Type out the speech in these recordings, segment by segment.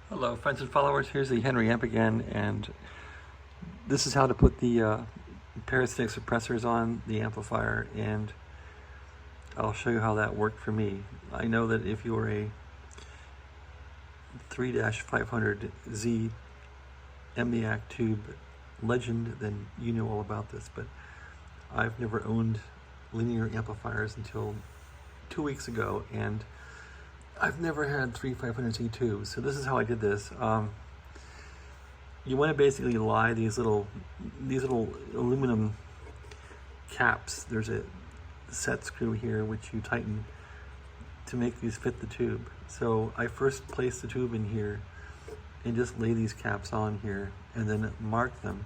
Hello friends and followers, here's the Henry amp again, and this is how to put the parasitic suppressors on the amplifier, and I'll show you how that worked for me. I know that if you're a 3-500Z EMNIAC tube legend, then you know all about this, but I've never owned linear amplifiers until 2 weeks ago, and I've never had 3-500Z tubes, so this is how I did this. You want to basically lie these little aluminum caps. There's a set screw here which you tighten to make these fit the tube. So I first place the tube in here and just lay these caps on here, and then mark them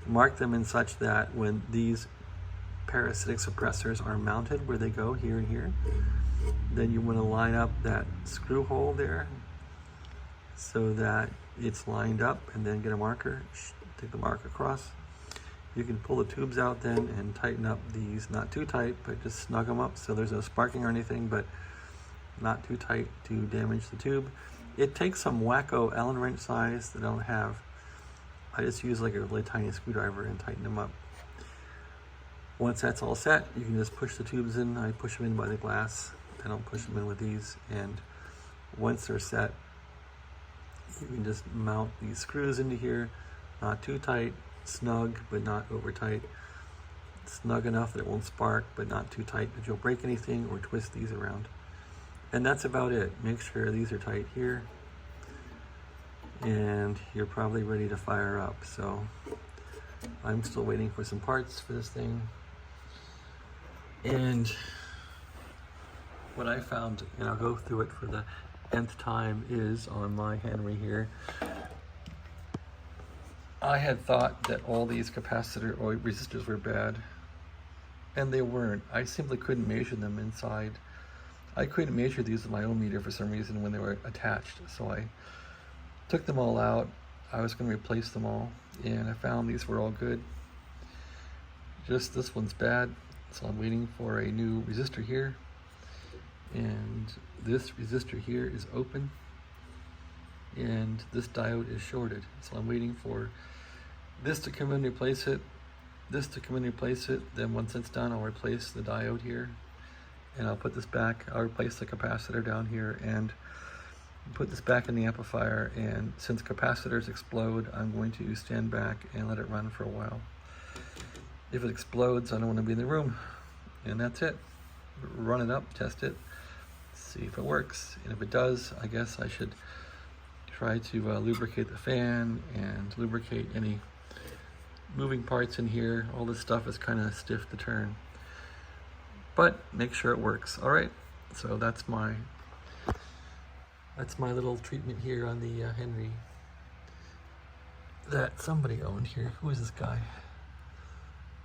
in such that when these parasitic suppressors are mounted where they go here and here, then you want to line up that screw hole there so that it's lined up, and then get a marker, take the mark across. You can pull the tubes out then and tighten up these, not too tight, but just snug them up so there's no sparking or anything, but not too tight to damage the tube. It takes some wacko Allen wrench size that I don't have. I just use like a really tiny screwdriver and tighten them up. Once that's all set, you can just push the tubes in. I push them in by the glass. I don't push them in with these. And once they're set, you can just mount these screws into here. Not too tight, snug, but not over tight. Snug enough that it won't spark, but not too tight that you'll break anything or twist these around. And that's about it. Make sure these are tight here. And you're probably ready to fire up. So I'm still waiting for some parts for this thing. And what I found, and I'll go through it for the nth time, is on my Henry here. I had thought that all these capacitor or resistors were bad, and they weren't. I simply couldn't measure them inside. I couldn't measure these with my own meter for some reason when they were attached, so I took them all out. I was going to replace them all, and I found these were all good. Just this one's bad, so I'm waiting for a new resistor here. And this resistor here is open, and this diode is shorted. So I'm waiting for this to come in and replace it, this to come in and replace it. Then once it's done, I'll replace the diode here, and I'll put this back. I'll replace the capacitor down here and put this back in the amplifier. And since capacitors explode, I'm going to stand back and let it run for a while. If it explodes, I don't want to be in the room, and that's it. Run it up, test it, see if it works, and if it does, I guess I should try to lubricate the fan and lubricate any moving parts in here. All this stuff is kind of stiff to turn, but make sure it works. All right, so that's my little treatment here on the Henry that somebody owned here. Who is this guy?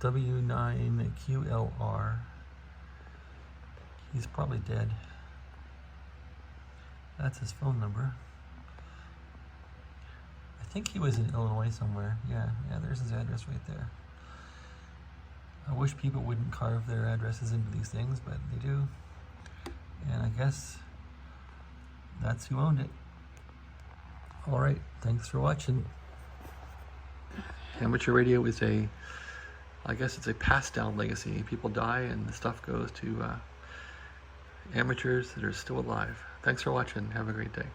W9QLR. He's probably dead. That's his phone number. I think he was in Illinois somewhere. Yeah, there's his address right there. I wish people wouldn't carve their addresses into these things, but they do. And I guess that's who owned it. All right, thanks for watching. Amateur radio is I guess it's a passed down legacy. People die and the stuff goes to amateurs that are still alive. Thanks for watching. Have a great day.